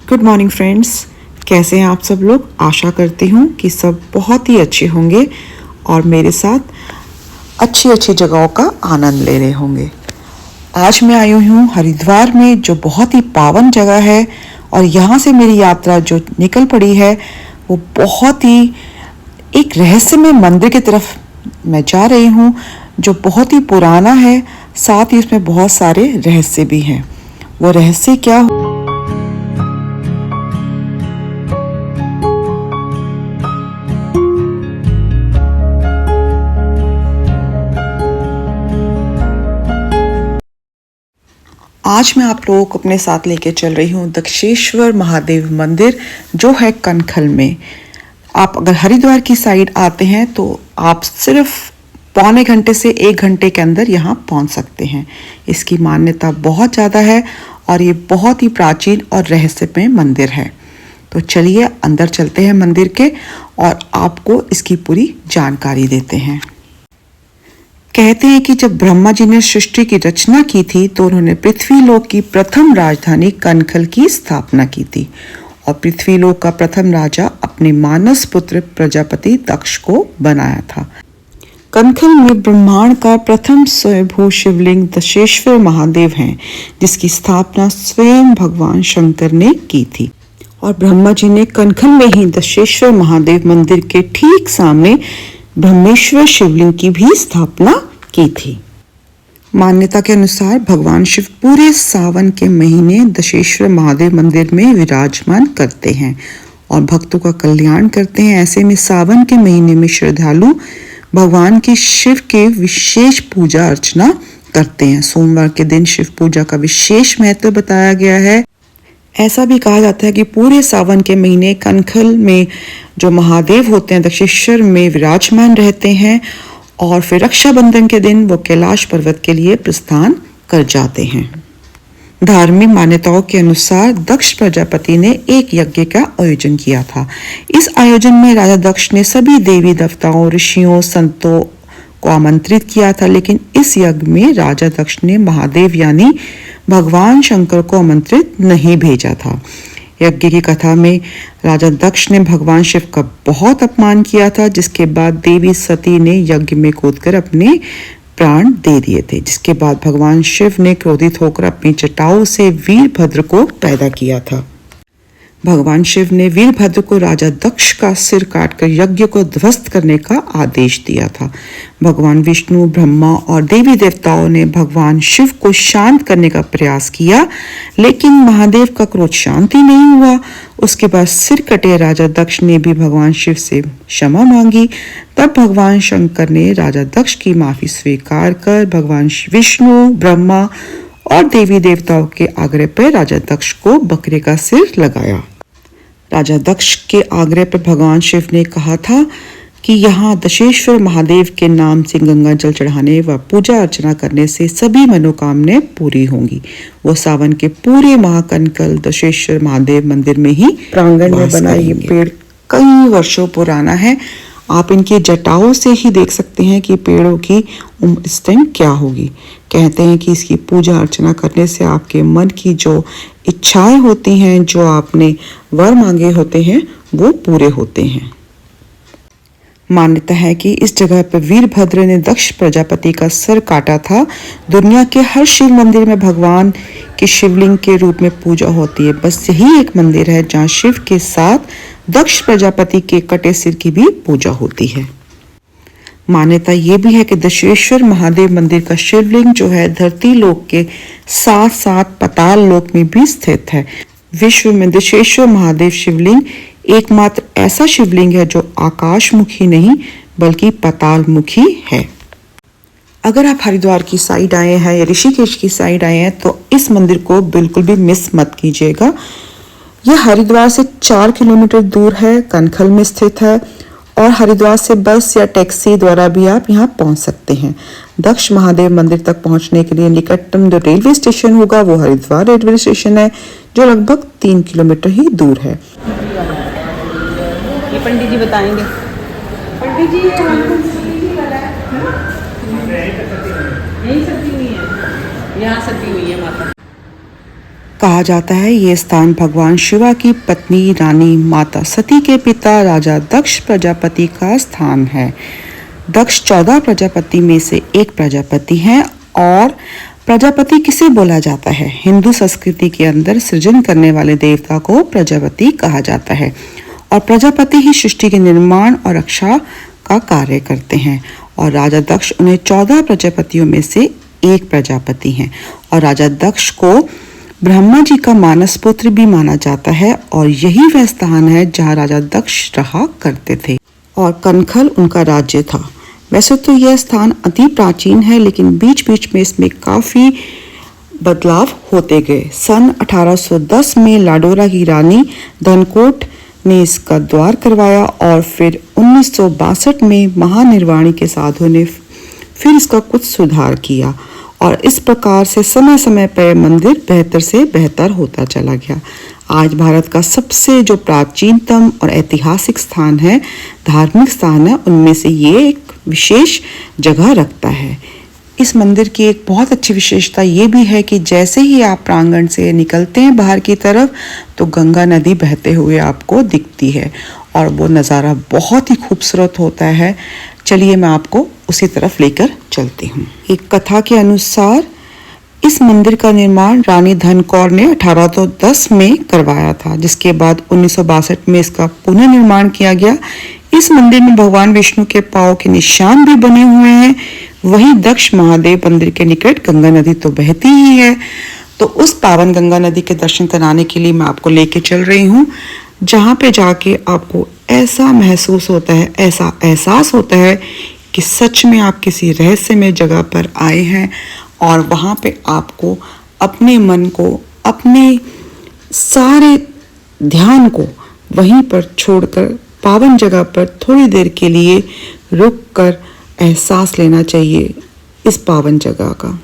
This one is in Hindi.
गुड मॉर्निंग फ्रेंड्स, कैसे हैं आप सब लोग। आशा करती हूँ कि सब बहुत ही अच्छे होंगे और मेरे साथ अच्छी अच्छी जगहों का आनंद ले रहे होंगे। आज मैं आई हूँ हरिद्वार में, जो बहुत ही पावन जगह है, और यहाँ से मेरी यात्रा जो निकल पड़ी है वो बहुत ही एक रहस्यमय मंदिर की तरफ मैं जा रही हूँ, जो बहुत ही पुराना है, साथ ही इसमें बहुत सारे रहस्य भी हैं। वो रहस्य क्या हो? आज मैं आप लोगों को अपने साथ लेके चल रही हूँ दक्षेश्वर महादेव मंदिर, जो है कनखल में। आप अगर हरिद्वार की साइड आते हैं तो आप सिर्फ पौने घंटे से 1 घंटे के अंदर यहाँ पहुँच सकते हैं। इसकी मान्यता बहुत ज़्यादा है और ये बहुत ही प्राचीन और रहस्यमय मंदिर है। तो चलिए अंदर चलते हैं मंदिर के और आपको इसकी पूरी जानकारी देते हैं। कहते हैं कि जब ब्रह्मा जी ने सृष्टि की रचना की थी तो उन्होंने पृथ्वीलोक की प्रथम राजधानी कनखल की स्थापना की थी, और पृथ्वीलोक का प्रथम राजा अपने मानस पुत्र प्रजापति दक्ष को बनाया था। कनखल में ब्रह्मांड का प्रथम स्वयंभू शिवलिंग दशेश्वर महादेव हैं, जिसकी स्थापना स्वयं भगवान शंकर ने की थी। और ब्रह्मा जी ने कनखल में ही दशेश्वर महादेव मंदिर के ठीक सामने ब्रह्मेश्वर शिवलिंग की भी स्थापना की थी। मान्यता के अनुसार भगवान शिव पूरे सावन के महीने दशेश्वर महादेव मंदिर में विराजमान करते हैं और भक्तों का कल्याण करते हैं। ऐसे में सावन के महीने में श्रद्धालु भगवान की शिव के विशेष पूजा अर्चना करते हैं। सोमवार के दिन शिव पूजा का विशेष महत्व बताया गया है। ऐसा भी कहा जाता है कि पूरे सावन के महीने कनखल में जो महादेव होते हैं दक्षेश्वर में विराजमान रहते हैं, और फिर रक्षाबंधन के दिन वो कैलाश पर्वत के लिए प्रस्थान कर जाते हैं। धार्मिक मान्यताओं के अनुसार दक्ष प्रजापति ने एक यज्ञ का आयोजन किया था। इस आयोजन में राजा दक्ष ने सभी देवी देवताओं, ऋषियों, संतों को आमंत्रित किया था, लेकिन इस यज्ञ में राजा दक्ष ने महादेव यानी भगवान शंकर को आमंत्रित नहीं भेजा था। यज्ञ की कथा में राजा दक्ष ने भगवान शिव का बहुत अपमान किया था, जिसके बाद देवी सती ने यज्ञ में कूदकर अपने प्राण दे दिए थे। जिसके बाद भगवान शिव ने क्रोधित होकर अपनी जटाओं से वीरभद्र को पैदा किया था। भगवान शिव ने वीरभद्र को राजा दक्ष का सिर काटकर यज्ञ को ध्वस्त करने का आदेश दिया था। भगवान विष्णु, ब्रह्मा और देवी देवताओं ने भगवान शिव को शांत करने का प्रयास किया, लेकिन महादेव का क्रोध शांत ही नहीं हुआ। उसके बाद सिर कटे राजा दक्ष ने भी भगवान शिव से क्षमा मांगी। तब भगवान शंकर ने राजा दक्ष की माफी स्वीकार कर भगवान विष्णु, ब्रह्मा और देवी देवताओं के आग्रह पर राजा दक्ष को बकरे का सिर लगाया। राजा दक्ष के आग्रह पर भगवान शिव ने कहा था कि यहाँ दशेश्वर महादेव के नाम से गंगा जल चढ़ाने व पूजा अर्चना करने से सभी मनोकामनाएं पूरी होंगी। वो सावन के पूरे माह कनखल दशेश्वर महादेव मंदिर में ही प्रांगण में बना ये पेड़ कई वर्षों पुराना है। आप इनकी जटाओं से ही देख सकते हैं कि पेड़ों की उम्र इस टाइम क्या होगी। कहते हैं कि इसकी पूजा अर्चना करने से आपके मन की जो इच्छाएं होती हैं, जो आपने वर मांगे होते हैं, वो पूरे होते हैं। मान्यता है कि इस जगह पर वीरभद्र ने दक्ष प्रजापति का सिर काटा था। दुनिया के हर शिव मंदिर में भगवान के शिवलिंग के रूप में पूजा होती है। बस यही एक मंदिर है जहाँ शिव के साथ दक्ष प्रजापति के कटे सिर की भी पूजा होती है। मान्यता ये भी है कि दशेश्वर महादेव मंदिर का शिवलिंग जो है धरती लोक के साथ साथ पाताल लोक में भी स्थित है। विश्व में दशेश्वर महादेव शिवलिंग एकमात्र ऐसा शिवलिंग है जो आकाशमुखी नहीं बल्कि पातालमुखी है। अगर आप हरिद्वार की साइड आए हैं या ऋषिकेश की साइड आए हैं तो इस मंदिर को बिल्कुल भी मिस मत कीजिएगा। यह हरिद्वार से 4 किलोमीटर दूर है, कनखल में स्थित है, और हरिद्वार से बस या टैक्सी द्वारा भी आप यहाँ पहुँच सकते हैं। दक्ष महादेव मंदिर तक पहुँचने के लिए निकटतम जो रेलवे स्टेशन होगा वो हरिद्वार रेलवे स्टेशन है, जो लगभग 3 किलोमीटर ही दूर है। ये पंडित जी बताएंगे। पंडित जी यही सती हुई है, यहाँ सती हुई है माता। कहा जाता है ये स्थान भगवान शिवा की पत्नी रानी माता सती के पिता राजा दक्ष प्रजापति का स्थान है। दक्ष 14 प्रजापति में से एक प्रजापति हैं और प्रजापति किसे बोला जाता है? हिंदू संस्कृति के अंदर सृजन करने वाले देवता को प्रजापति कहा जाता है और प्रजापति ही सृष्टि के निर्माण और रक्षा का कार्य करते हैं और राजा दक्ष उन्हें 14 प्रजापतियों में से एक प्रजापति हैं और राजा दक्ष को ब्रह्मा जी का मानस पुत्र भी माना जाता है और यही वह स्थान है जहाँ राजा दक्ष रहा करते थे और कनखल उनका राज्य था। वैसे तो यह स्थान अति प्राचीन है लेकिन बीच बीच में इसमें काफ़ी बदलाव होते गए। सन 1810 में लाडोरा की रानी धनकोट ने इसका द्वार करवाया और फिर 1962 में महानिर्वाणी के साधु ने फिर इसका कुछ सुधार किया और इस प्रकार से समय समय पर मंदिर बेहतर से बेहतर होता चला गया। आज भारत का सबसे जो प्राचीनतम और ऐतिहासिक स्थान है, धार्मिक स्थान है, उनमें से ये एक विशेष जगह रखता है। इस मंदिर की एक बहुत अच्छी विशेषता ये भी है कि जैसे ही आप प्रांगण से निकलते हैं बाहर की तरफ तो गंगा नदी बहते हुए आपको दिखती है और वो नज़ारा बहुत ही खूबसूरत होता है। चलिए मैं आपको उसी तरफ लेकर चलती हूँ। एक कथा के अनुसार इस मंदिर का निर्माण रानी धनकौर ने 1810 में करवाया था, जिसके बाद 1962 में इसका पुनर्निर्माण किया गया। इस मंदिर में भगवान विष्णु के पांव के निशान भी बने हुए हैं। वहीं दक्ष महादेव मंदिर के निकट गंगा नदी तो बहती ही है, तो उस पावन गंगा नदी के दर्शन कराने के लिए मैं आपको लेके चल रही हूँ, जहाँ पे जाके आपको ऐसा महसूस होता है, ऐसा एहसास होता है कि सच में आप किसी रहस्यमय जगह पर आए हैं और वहाँ पे आपको अपने मन को, अपने सारे ध्यान को वहीं पर छोड़कर पावन जगह पर थोड़ी देर के लिए रुक कर एहसास लेना चाहिए इस पावन जगह का।